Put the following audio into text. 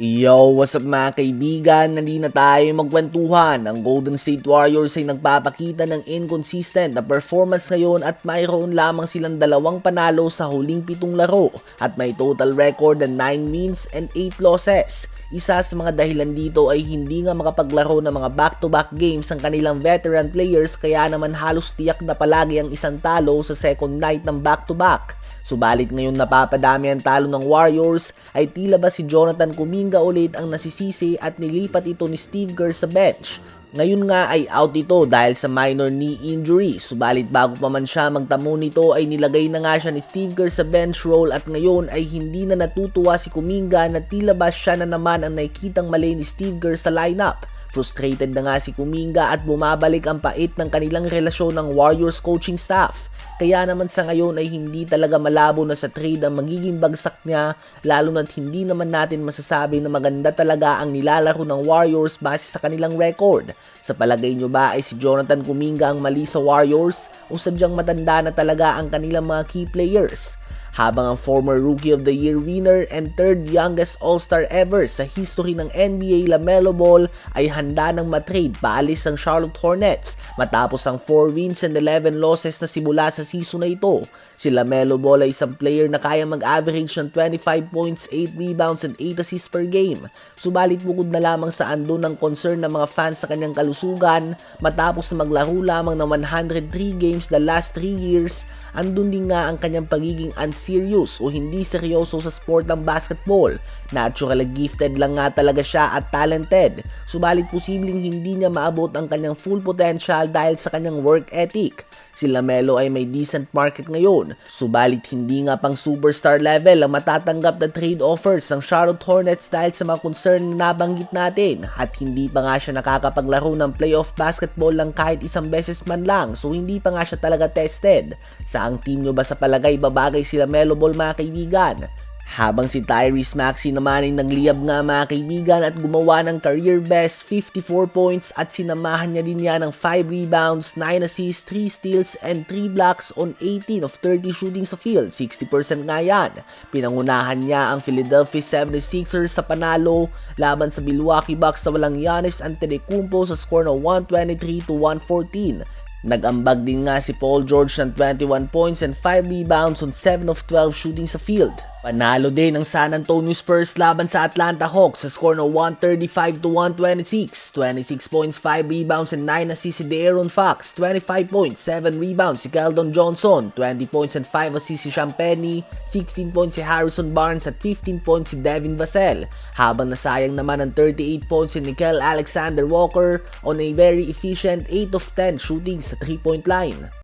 Yo, what's up mga kaibigan? Nandito na tayo magkwentuhan. Ang Golden State Warriors ay nagpapakita ng inconsistent na performance ngayon at mayroon lamang silang 2 panalo sa huling 7 laro at may total record na 9 wins and 8 losses. Isa sa mga dahilan dito ay hindi nga makapaglaro ng mga back-to-back games ang kanilang veteran players, kaya naman halos tiyak na palagi ang isang talo sa second night ng back-to-back. Subalit ngayon napapadami ang talo ng Warriors ay tila ba si Jonathan Kuminga ulit ang nasisisi at nilipat ito ni Steve Kerr sa bench. Ngayon nga ay out ito dahil sa minor knee injury, subalit bago pa man siya magtamo nito ay nilagay na nga siya ni Steve Kerr sa bench role at ngayon ay hindi na natutuwa si Kuminga na tila ba siya na naman ang nakikitang mali ni Steve Kerr sa lineup. Frustrated na nga si Kuminga at bumabalik ang pait ng kanilang relasyon ng Warriors coaching staff. Kaya naman sa ngayon ay hindi talaga malabo na sa trade ang magiging bagsak niya, lalo na't hindi naman natin masasabi na maganda talaga ang nilalaro ng Warriors base sa kanilang record. Sa palagay nyo ba ay si Jonathan Kuminga ang mali sa Warriors o sadyang matanda na talaga ang kanilang mga key players? Habang ang former Rookie of the Year winner and third youngest All-Star ever sa history ng NBA LaMelo Ball ay handa ng matrade paalis ang Charlotte Hornets matapos ang 4 wins and 11 losses na simula sa season na ito. Si LaMelo Ball ay isang player na kaya mag-average ng 25 points, 8 rebounds and 8 assists per game. Subalit bukod na lamang sa andun ng concern ng mga fans sa kanyang kalusugan matapos na maglaro lamang ng 103 games the last 3 years, andun din nga ang kanyang pagiging unserious o hindi seryoso sa sport ng basketball. Naturally gifted lang nga talaga siya at talented, subalit posibleng hindi niya maabot ang kanyang full potential dahil sa kanyang work ethic. Si LaMelo ay may decent market ngayon, subalit hindi nga pang superstar level ang matatanggap na trade offers ng Charlotte Hornets dahil sa mga concern na nabanggit natin, at hindi pa nga siya nakakapaglaro ng playoff basketball lang kahit isang beses man lang, so hindi pa nga siya talaga tested. Saang team nyo ba sa palagay babagay si LaMelo Ball mga kaibigan? Habang si Tyrese Maxey naman ay nagliyab nga mga kaibigan at gumawa ng career best 54 points at sinamahan niya din niya ng 5 rebounds, 9 assists, 3 steals and 3 blocks on 18 of 30 shooting sa field, 60% nga yan. Pinangunahan niya ang Philadelphia 76ers sa panalo laban sa Milwaukee Bucks na walang Giannis Antetokounmpo sa score na 123-114. Nag-ambag din nga si Paul George ng 21 points and 5 rebounds on 7 of 12 shooting sa field. Panalo din ang San Antonio Spurs laban sa Atlanta Hawks sa score na 135-126. 26 points, 5 rebounds and 9 assists si De'Aaron Fox. 25 points, 7 rebounds si Keldon Johnson. 20 points and 5 assists si Champagnie. 16 points si Harrison Barnes at 15 points si Devin Vassell. Habang nasayang naman ang 38 points si Nickeil Alexander Walker on a very efficient 8 of 10 shooting sa 3-point line.